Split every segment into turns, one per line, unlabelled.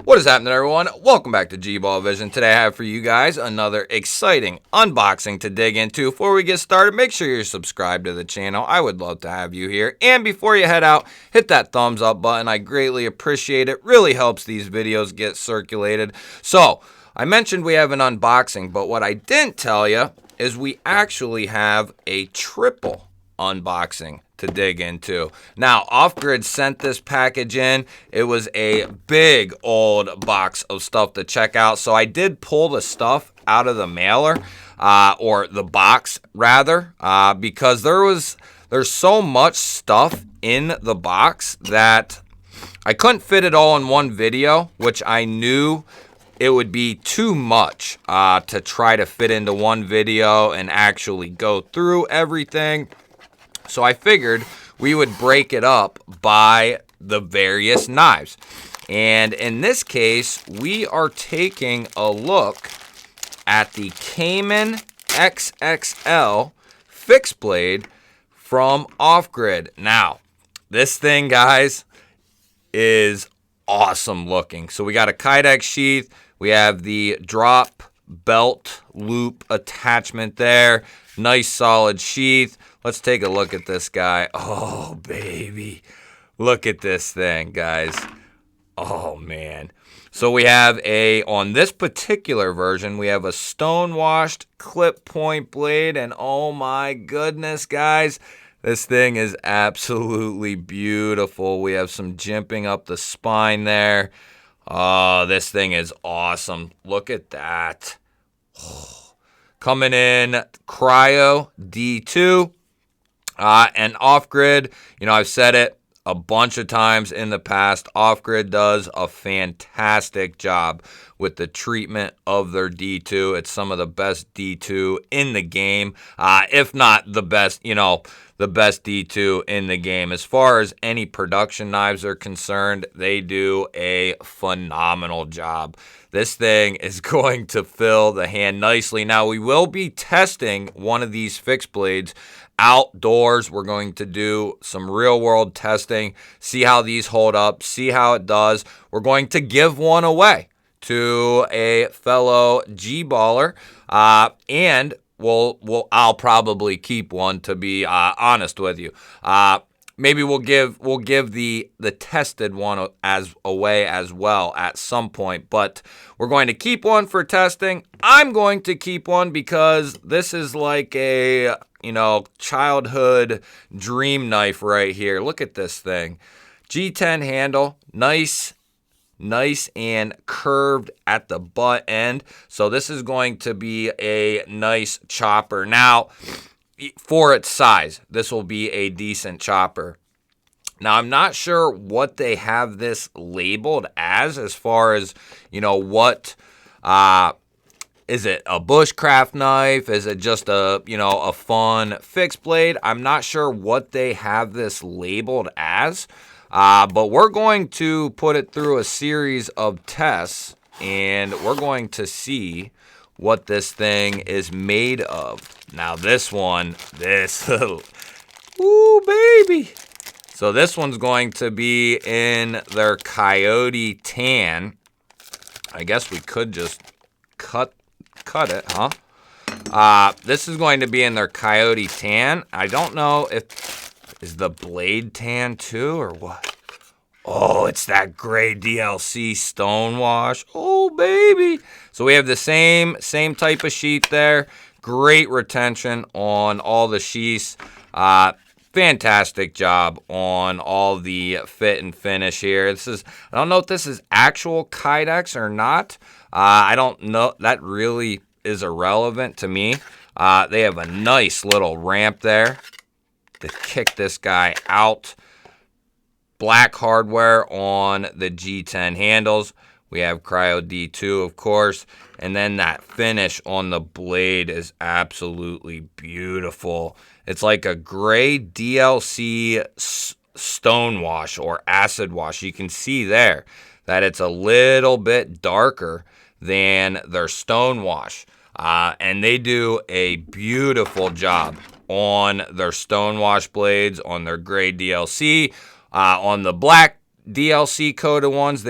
What is happening, everyone? Welcome back to G-Ball Vision. Today I have for you guys another exciting unboxing to dig into. Before we get started, make sure you're subscribed to the channel. I would love to have you here. And before you head out, hit that thumbs up button. I greatly appreciate it. Really helps these videos get circulated. So, I mentioned we have an unboxing, but what I didn't tell you is we actually have a triple unboxing to dig into. Now, Off-Grid sent this package in. It was a big old box of stuff to check out. So I did pull the stuff out of the mailer, or the box rather, because there's so much stuff in the box that I couldn't fit it all in one video, which I knew it would be too much to try to fit into one video and actually go through everything. So I figured we would break it up by the various knives. And in this case, we are taking a look at the Cayman XXL fixed blade from Off-Grid. Now, this thing, guys, is awesome looking. So we got a Kydex sheath. We have the drop belt loop attachment there. Nice solid sheath. Let's take a look at this guy. Oh, baby. Look at this thing, guys. Oh, man. So we have on this particular version, we have a stone-washed clip point blade. And oh, my goodness, guys. This thing is absolutely beautiful. We have some jimping up the spine there. Oh, this thing is awesome. Look at that. Oh. Coming in Cryo D2. And Off-Grid, you know, I've said it a bunch of times in the past, Off-Grid does a fantastic job with the treatment of their D2. It's some of the best D2 in the game, if not the best, you know, the best D2 in the game. As far as any production knives are concerned, they do a phenomenal job. This thing is going to fill the hand nicely. Now, we will be testing one of these fixed blades outdoors. We're going to do some real-world testing, see how these hold up, see how it does. We're going to give one away to a fellow G-baller, and I'll probably keep one, to be honest with you. Maybe we'll give the tested one away as well at some point, but we're going to keep one for testing. I'm going to keep one because this is like a, you know, childhood dream knife right here. Look at this thing. G10 handle, nice and curved at the butt end. So this is going to be a nice chopper. Now, for its size, this will be a decent chopper. Now, I'm not sure what they have this labeled as far as, you know, what, is it a bushcraft knife? Is it just a, you know, a fun fixed blade? I'm not sure what they have this labeled as, but we're going to put it through a series of tests, and we're going to see what this thing is made of. Now, this ooh, baby. So this one's going to be in their Coyote Tan. I guess we could just cut it, huh? This is going to be in their Coyote Tan. I don't know is the blade tan too or what? Oh, it's that gray DLC stonewash. Oh, baby. So we have the same type of sheath there. Great retention on all the sheaths. Fantastic job on all the fit and finish here. I don't know if this is actual Kydex or not. I don't know. That really is irrelevant to me. They have a nice little ramp there to kick this guy out. Black hardware on the G10 handles. We have Cryo D2, of course. And then that finish on the blade is absolutely beautiful. It's like a gray DLC stonewash or acid wash. You can see there that it's a little bit darker than their stonewash. And they do a beautiful job on their stonewash blades, on their gray DLC. On the black DLC coated ones,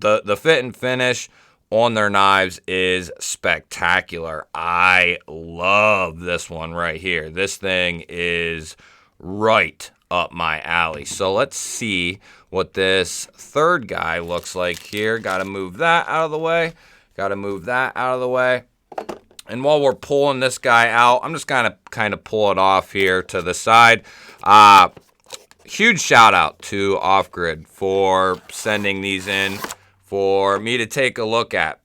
the fit and finish on their knives is spectacular. I love this one right here. This thing is right up my alley. So let's see what this third guy looks like here. Got to move that out of the way. Got to move that out of the way. And while we're pulling this guy out, I'm just gonna kind of pull it off here to the side. Huge shout out to Off Grid for sending these in for me to take a look at.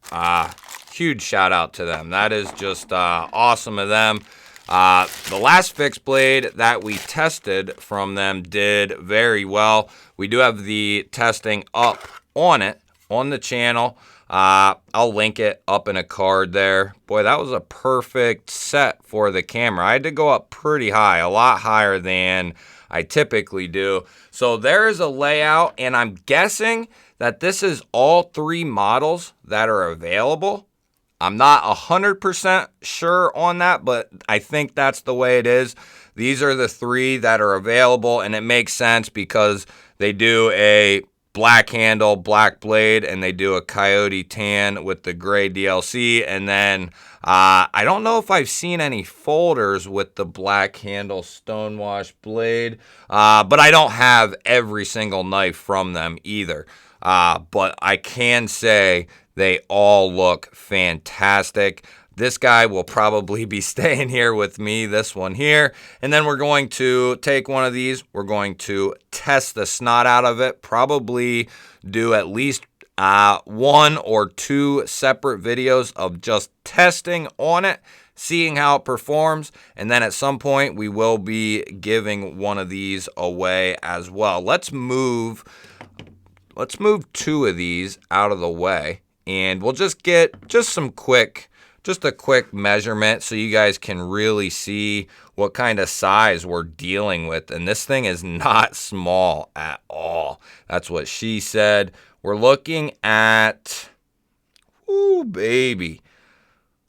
Huge shout out to them. That is just awesome of them. The last fixed blade that we tested from them did very well. We do have the testing up on it on the channel. I'll link it up in a card there. Boy, that was a perfect set for the camera. I had to go up pretty high, a lot higher than I typically do. So there is a layout, and I'm guessing that this is all 3 models that are available. I'm not 100% sure on that, but I think that's the way it is. These are the 3 that are available, and it makes sense because they do a black handle, black blade, and they do a coyote tan with the gray DLC. And then I don't know if I've seen any folders with the black handle stonewash blade, but I don't have every single knife from them either. But I can say they all look fantastic. This guy will probably be staying here with me, this one here. And then we're going to take one of these. We're going to test the snot out of it. Probably do at least 1 or 2 separate videos of just testing on it, seeing how it performs. And then at some point, we will be giving one of these away as well. Let's move 2 of these out of the way. And we'll just get just a quick measurement so you guys can really see what kind of size we're dealing with. And this thing is not small at all. That's what she said. We're looking at, ooh, baby.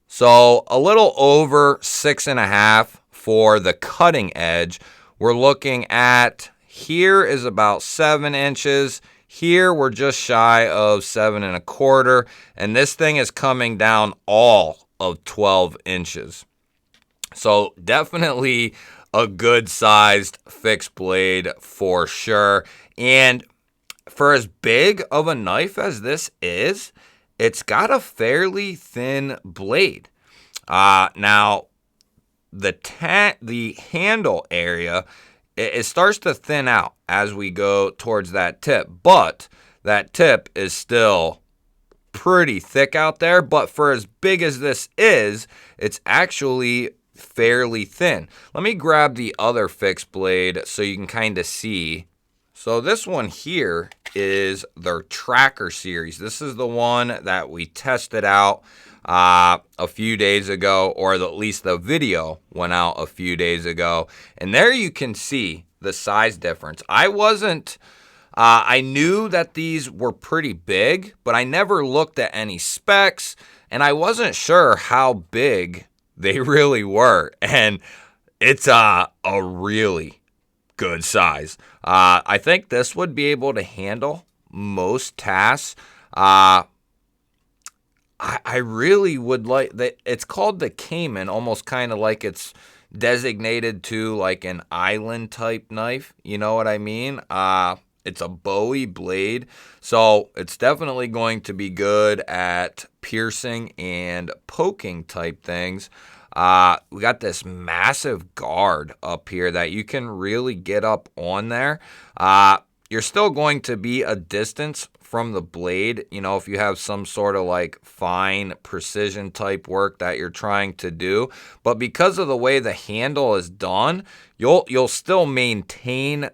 So a little over 6.5 for the cutting edge. We're looking at, here is about 7 inches. Here we're just shy of 7.25, and this thing is coming down all of 12 inches. So definitely a good sized fixed blade for sure. And for as big of a knife as this is, it's got a fairly thin blade. Now the handle area, it starts to thin out as we go towards that tip, but that tip is still pretty thick out there. But for as big as this is, it's actually fairly thin. Let me grab the other fixed blade so you can kind of see. So this one here is their Tracker series. This is the one that we tested out a few days ago, or at least the video went out a few days ago. And there you can see the size difference. I knew that these were pretty big, but I never looked at any specs, and I wasn't sure how big they really were. And it's a really good size. I think this would be able to handle most tasks. I really would like that. It's called the Cayman, almost kind of like it's designated to like an island type knife. You know what I mean? It's a Bowie blade, so it's definitely going to be good at piercing and poking type things. We got this massive guard up here that you can really get up on there. You're still going to be a distance from the blade, you know, if you have some sort of like fine precision type work that you're trying to do. But because of the way the handle is done, you'll still maintain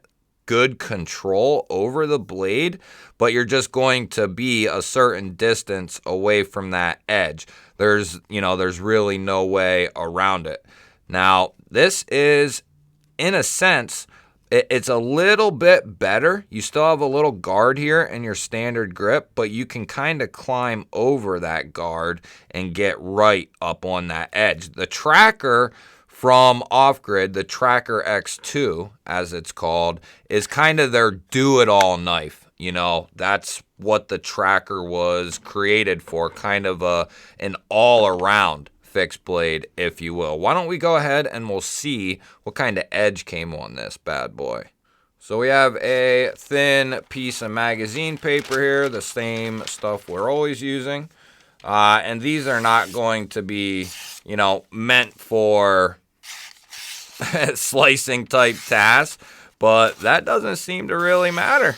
good control over the blade, but you're just going to be a certain distance away from that edge. There's really no way around it. Now, this is, in a sense, it's a little bit better. You still have a little guard here in your standard grip, but you can kind of climb over that guard and get right up on that edge. The Tracker from Off Grid, the Tracker X2, as it's called, is kind of their do-it-all knife. You know, that's what the tracker was created for, kind of an all-around fixed blade, if you will. Why don't we go ahead and we'll see what kind of edge came on this bad boy. So we have a thin piece of magazine paper here, the same stuff we're always using. And these are not going to be, you know, meant for slicing type tasks, but that doesn't seem to really matter.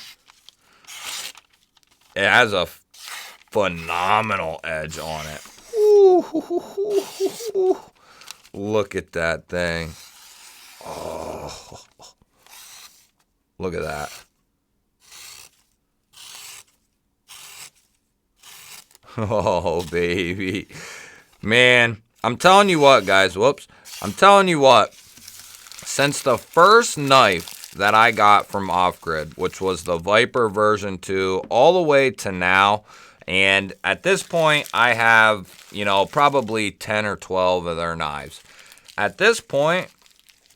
It has a phenomenal edge on it. Ooh, look at that thing. Oh, look at that. Oh, baby. Man, I'm telling you what, guys. Whoops. I'm telling you what. Since the first knife that I got from Off-Grid, which was the Viper version 2, all the way to now, and at this point, I have, you know, probably 10 or 12 of their knives. At this point,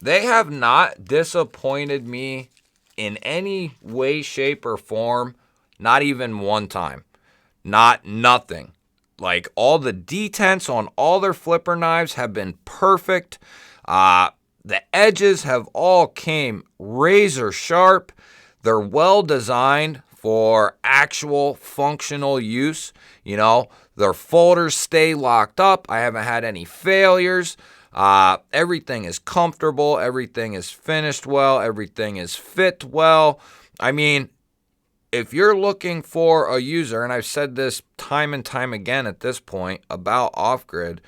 they have not disappointed me in any way, shape, or form, not even one time. Nothing. Like, all the detents on all their flipper knives have been perfect. The edges have all came razor sharp. They're well designed for actual functional use. You know, their folders stay locked up. I haven't had any failures. Everything is comfortable. Everything is finished well. Everything is fit well. I mean, if you're looking for a user, and I've said this time and time again at this point about Off-Grid,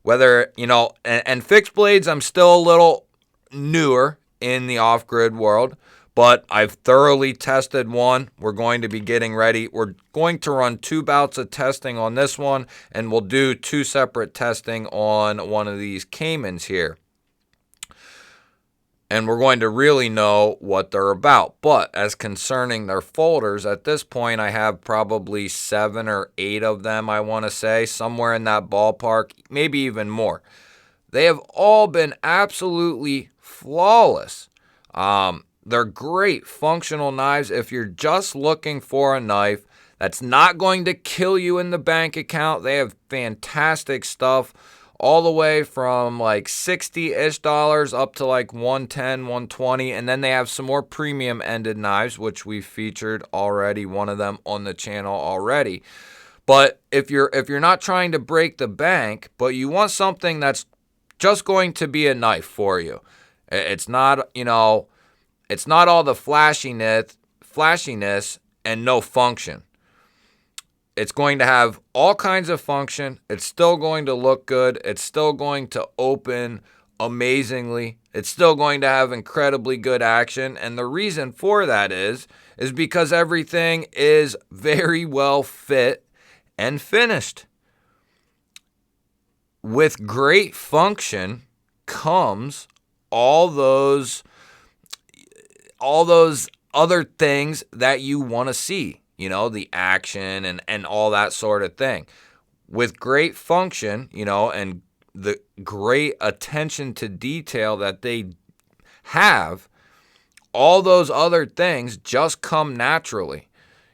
whether, you know, and fixed blades, I'm still a little newer in the Off-Grid world, but I've thoroughly tested one. We're going to be getting ready. We're going to run 2 bouts of testing on this one, and we'll do 2 separate testing on one of these Caymans here. And we're going to really know what they're about. But as concerning their folders, at this point, I have probably 7 or 8 of them, I want to say, somewhere in that ballpark, maybe even more. They have all been absolutely flawless. They're great functional knives if you're just looking for a knife that's not going to kill you in the bank account. They have fantastic stuff, all the way from like $60-ish up to like $110, $120, and then they have some more premium ended knives, which we've featured already, one of them on the channel already. But if you're not trying to break the bank, but you want something that's just going to be a knife for you, it's not, you know, it's not all the flashiness and no function. It's going to have all kinds of function. It's still going to look good. It's still going to open amazingly. It's still going to have incredibly good action. And the reason for that is because everything is very well fit and finished. With great function comes all those other things that you want to see. You know, the action and all that sort of thing. With great function, you know, and the great attention to detail that they have, all those other things just come naturally.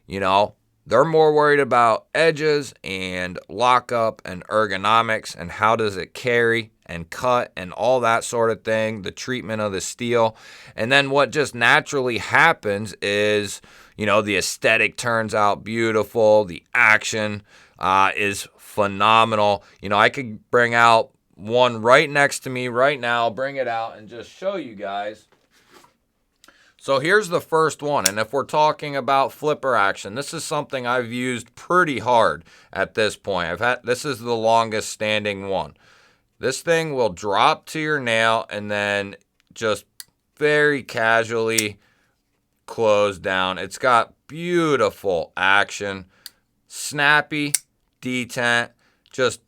You know, they're more worried about edges and lockup and ergonomics and how does it carry and cut and all that sort of thing, the treatment of the steel. And then what just naturally happens is, you know, the aesthetic turns out beautiful. The action is phenomenal. You know, I could bring out one right next to me right now. I'll bring it out and just show you guys. So here's the first one. And if we're talking about flipper action, this is something I've used pretty hard at this point. This is the longest standing one. This thing will drop to your nail and then just very casually close down. It's got beautiful action, snappy detent, just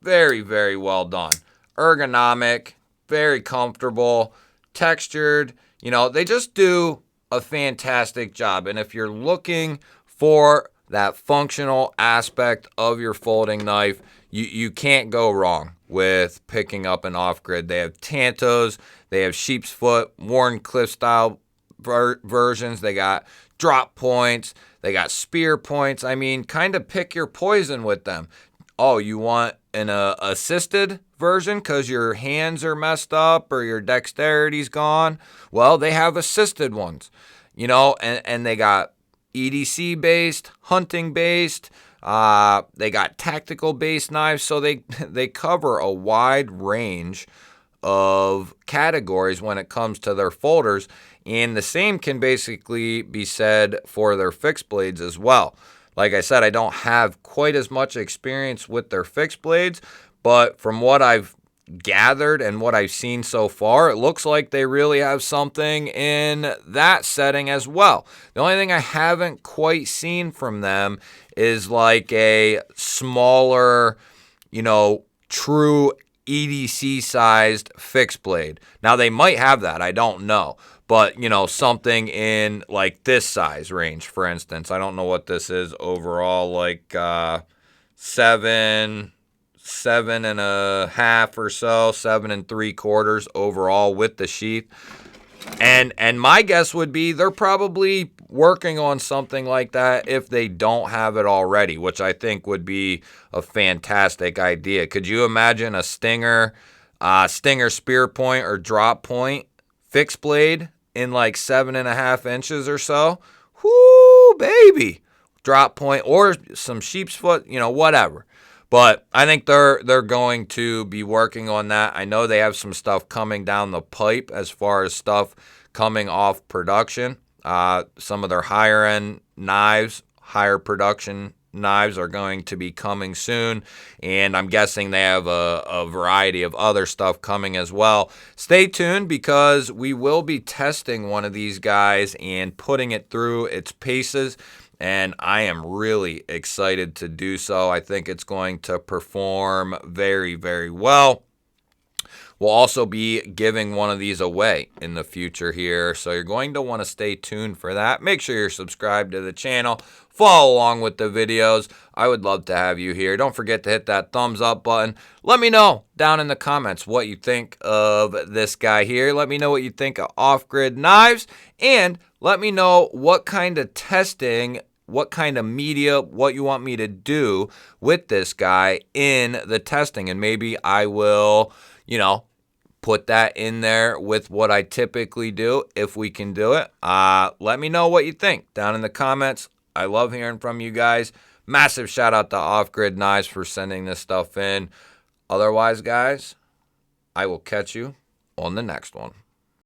very, very well done. Ergonomic, very comfortable, textured. You know, they just do a fantastic job. And if you're looking for that functional aspect of your folding knife, you can't go wrong with picking up an Off-Grid. They have Tantos, they have sheep's foot, Warren Cliff style versions. They got drop points. They got spear points. I mean, kind of pick your poison with them. Oh, you want an assisted version because your hands are messed up or your dexterity's gone? Well, they have assisted ones, you know, and they got EDC based, hunting based. They got tactical based knives, so they cover a wide range of categories when it comes to their folders, and the same can basically be said for their fixed blades as well. Like I said, I don't have quite as much experience with their fixed blades, but from what I've gathered and what I've seen so far, it looks like they really have something in that setting as well. The only thing I haven't quite seen from them is like a smaller, you know, true EDC sized fixed blade. Now they might have that, I don't know. But, you know, something in like this size range, for instance. I don't know what this is overall, like 7.5 or so, 7 3/4 overall with the sheath. And my guess would be they're probably working on something like that if they don't have it already, which I think would be a fantastic idea. Could you imagine a Stinger spear point or drop point fixed blade in like 7.5 inches or so? Whoo, baby. Drop point or some sheep's foot, you know, whatever. But I think they're going to be working on that. I know they have some stuff coming down the pipe as far as stuff coming off production. Some of their higher end knives, higher production knives are going to be coming soon, and I'm guessing they have a variety of other stuff coming as well. Stay tuned because we will be testing one of these guys and putting it through its paces, and I am really excited to do so. I think it's going to perform very, very well. We'll also be giving one of these away in the future here, so you're going to want to stay tuned for that. Make sure you're subscribed to the channel. Follow along with the videos. I would love to have you here. Don't forget to hit that thumbs up button. Let me know down in the comments what you think of this guy here. Let me know what you think of off-grid knives, and let me know what kind of testing, what kind of media, what you want me to do with this guy in the testing, and maybe I will, you know, put that in there with what I typically do if we can do it. Let me know what you think down in the comments. I love hearing from you guys. Massive shout out to Off Grid Knives for sending this stuff in. Otherwise, guys, I will catch you on the next one.